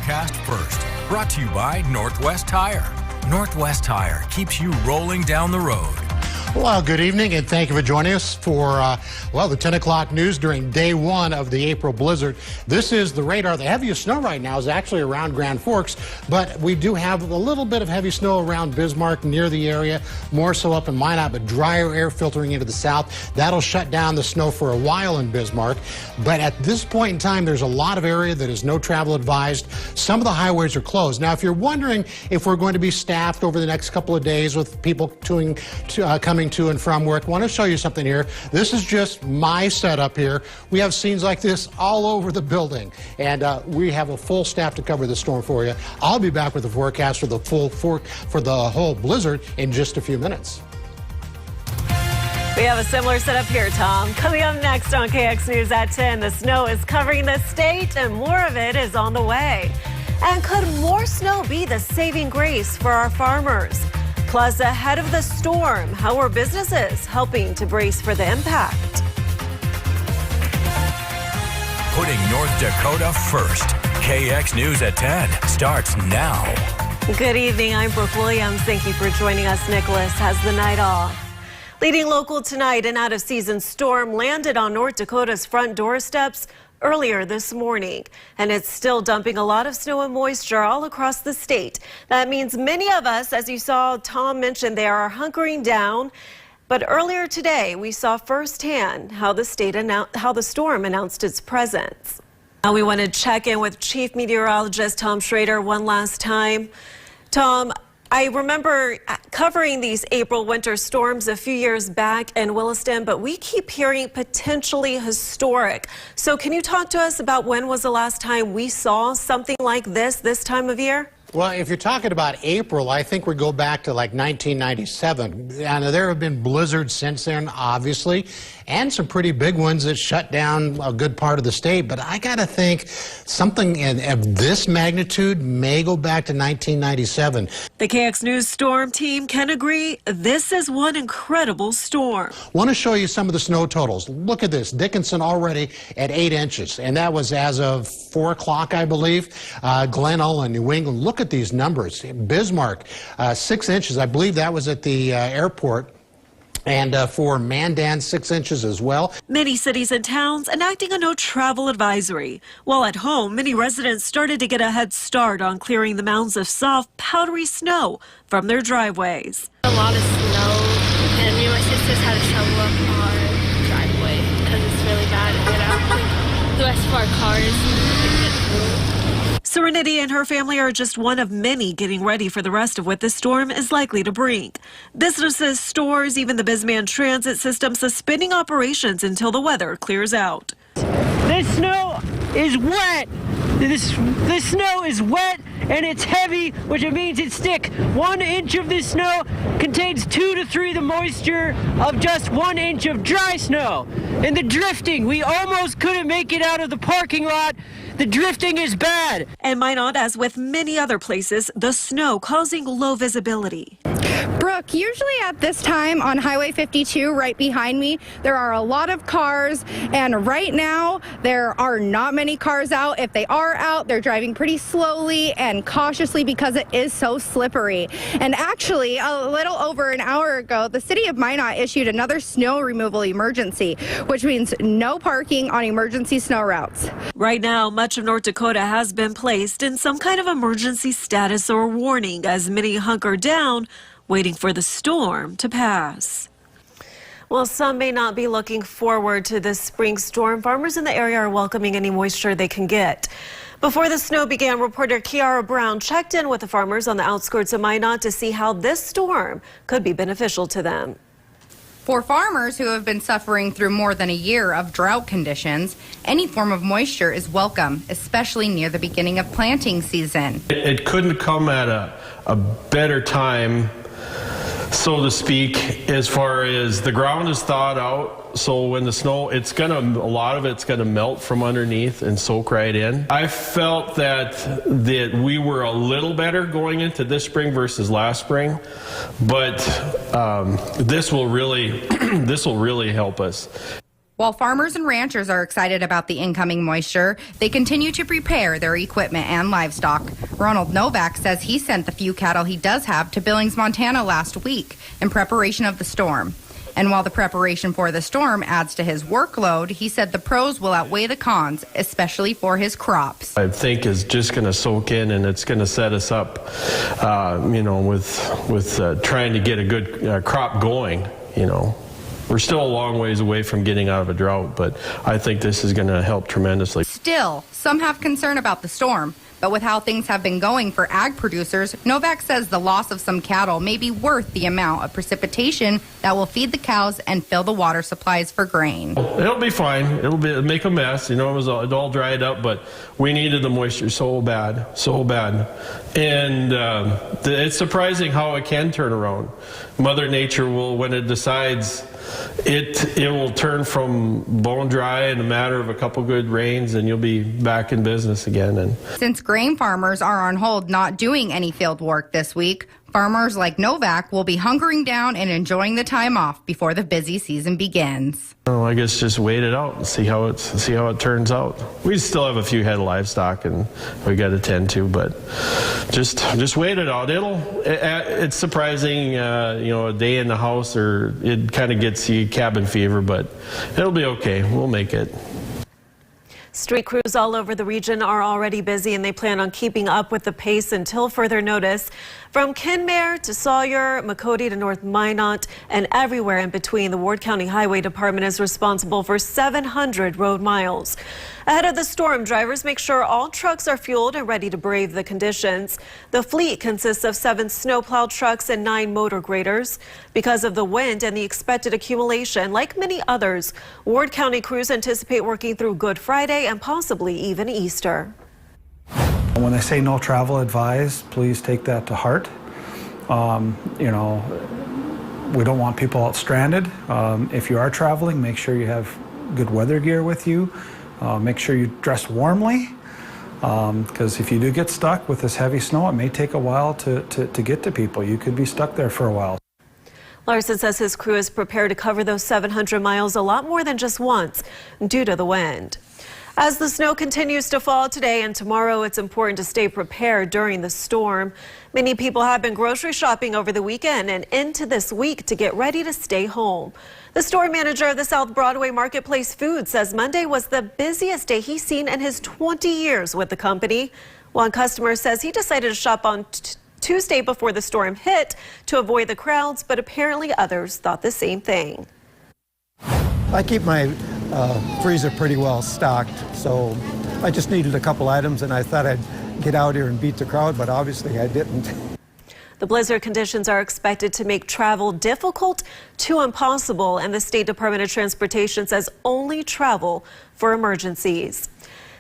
forecast first. Brought to you by Northwest Tire. Northwest Tire keeps you rolling down the road. Well, good evening, and thank you for joining us for, the 10 o'clock news during day one of the April blizzard. This is the radar. The heaviest snow right now is actually around Grand Forks, but we do have a little bit of heavy snow around Bismarck near the area, more so up in Minot, but drier air filtering into the south. That'll shut down the snow for a while in Bismarck. But at this point in time, there's a lot of area that is no travel advised. Some of the highways are closed. Now, if you're wondering if we're going to be staffed over the next couple of days with people coming to and from work, I want to show you something here. This is just my setup here. We have scenes like this all over the building, and we have a full staff to cover the storm for you. I'll be back with the forecast for the for the whole blizzard in just a few minutes. We have a similar setup here, Tom. Coming up next on KX News at 10, the snow is covering the state and more of it is on the way. And could more snow be the saving grace for our farmers? Plus, ahead of the storm, how are businesses helping to brace for the impact? Putting North Dakota first. KX News at 10 starts now. Good evening. I'm Brooke Williams. Thank you for joining us. Nicholas has the night off. Leading local tonight, an out-of-season storm landed on North Dakota's front doorsteps earlier this morning, and it's still dumping a lot of snow and moisture all across the state. That means many of us, as you saw Tom mention, they are hunkering down. But earlier today, we saw firsthand how the storm announced its presence. Now we want to check in with Chief Meteorologist Tom Schrader one last time. Tom, I remember covering these April winter storms a few years back in Williston, but we keep hearing potentially historic. So can you talk to us about when was the last time we saw something like this time of year? Well, if you're talking about April, I think we go back to like 1997. And there have been blizzards since then, obviously, and some pretty big ones that shut down a good part of the state. But I got to think something of this magnitude may go back to 1997. The KX News storm team can agree this is one incredible storm. Want to show you some of the snow totals. Look at this. Dickinson already at 8 inches, and that was as of 4 o'clock, I believe. Glen Ullin, New England. Look at these numbers. Bismarck, 6 inches. I believe that was at the airport. And for Mandan, 6 inches as well. Many cities and towns enacting a no travel advisory. While at home, many residents started to get a head start on clearing the mounds of soft, powdery snow from their driveways. A lot of snow, and me and my sisters had to shovel up our driveway because it's really bad to get out. The rest of our cars. Serenity and her family are just one of many getting ready for the rest of what this storm is likely to bring. Businesses, stores, even the Bisman Transit System suspending operations until the weather clears out. This snow is wet. This snow is wet and it's heavy, which means it's thick. 1 inch of this snow contains 2 to 3 the moisture of just 1 inch of dry snow. And the drifting, we almost couldn't make it out of the parking lot. The drifting is bad. And Minot, as with many other places, the snow causing low visibility. Brooke, usually at this time on Highway 52 right behind me, there are a lot of cars, and right now there are not many cars out. If they are out, they're driving pretty slowly and cautiously because it is so slippery. And actually, a little over an hour ago, the city of Minot issued another snow removal emergency, which means no parking on emergency snow routes. Right now, much of North Dakota has been placed in some kind of emergency status or warning as many hunker down, waiting for the storm to pass. Well, some may not be looking forward to this spring storm. Farmers in the area are welcoming any moisture they can get. Before the snow began, reporter Kiara Brown checked in with the farmers on the outskirts of Minot to see how this storm could be beneficial to them. For farmers who have been suffering through more than a year of drought conditions, any form of moisture is welcome, especially near the beginning of planting season. It couldn't come at a better time, so to speak, as far as the ground is thawed out. So when the snow, a lot of it's gonna melt from underneath and soak right in. I felt that we were a little better going into this spring versus last spring, but this will really help us. While farmers and ranchers are excited about the incoming moisture, they continue to prepare their equipment and livestock. Ronald Novak says he sent the few cattle he does have to Billings, Montana last week in preparation of the storm. And while the preparation for the storm adds to his workload, he said the pros will outweigh the cons, especially for his crops. I think is just going to soak in, and it's going to set us up, with trying to get a good crop going, We're still a long ways away from getting out of a drought, but I think this is going to help tremendously. Still, some have concern about the storm, but with how things have been going for ag producers, Novak says the loss of some cattle may be worth the amount of precipitation that will feed the cows and fill the water supplies for grain. It'll be fine. It'll make a mess. It all dried up, but we needed the moisture so bad. And it's surprising how it can turn around. Mother Nature will, when it decides, it will turn from bone dry in a matter of a couple good rains, and you'll be back in business again. And since grain farmers are on hold not doing any field work this week, farmers like Novak will be hunkering down and enjoying the time off before the busy season begins. I guess just wait it out and see how it turns out. We still have a few head of livestock and we got to tend to, but just wait it out. It's surprising, a day in the house, or it kind of gets you cabin fever, but it'll be okay. We'll make it. Street crews all over the region are already busy, and they plan on keeping up with the pace until further notice. From Kenmare to Sawyer, Makoti to North Minot, and everywhere in between, the Ward County Highway Department is responsible for 700 road miles. Ahead of the storm, drivers make sure all trucks are fueled and ready to brave the conditions. The fleet consists of 7 snowplow trucks and 9 motor graders. Because of the wind and the expected accumulation, like many others, Ward County crews anticipate working through Good Friday and possibly even Easter. When they say no travel advised, please take that to heart. We don't want people out stranded. If you are traveling, make sure you have good weather gear with you. Make sure you dress warmly, because if you do get stuck with this heavy snow, it may take a while to get to people. You could be stuck there for a while. Larson says his crew is prepared to cover those 700 miles a lot more than just once due to the wind. As the snow continues to fall today and tomorrow, it's important to stay prepared during the storm. Many people have been grocery shopping over the weekend and into this week to get ready to stay home. The store manager of the South Broadway Marketplace Foods says Monday was the busiest day he's seen in his 20 years with the company. One customer says he decided to shop on Tuesday before the storm hit to avoid the crowds, but apparently others thought the same thing. I keep my freezer pretty well stocked, so I just needed a couple items, and I thought I'd get out here and beat the crowd, but obviously I didn't. The blizzard conditions are expected to make travel difficult to impossible, and the State Department of Transportation says only travel for emergencies.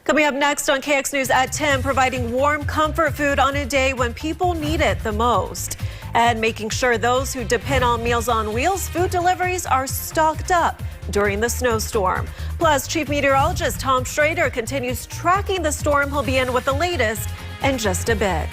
Coming up next on KX News at 10, providing warm comfort food on a day when people need it the most, and making sure those who depend on Meals on Wheels food deliveries are stocked up during the snowstorm. Plus, Chief Meteorologist Tom Schrader continues tracking the storm. He'll be in with the latest in just a bit.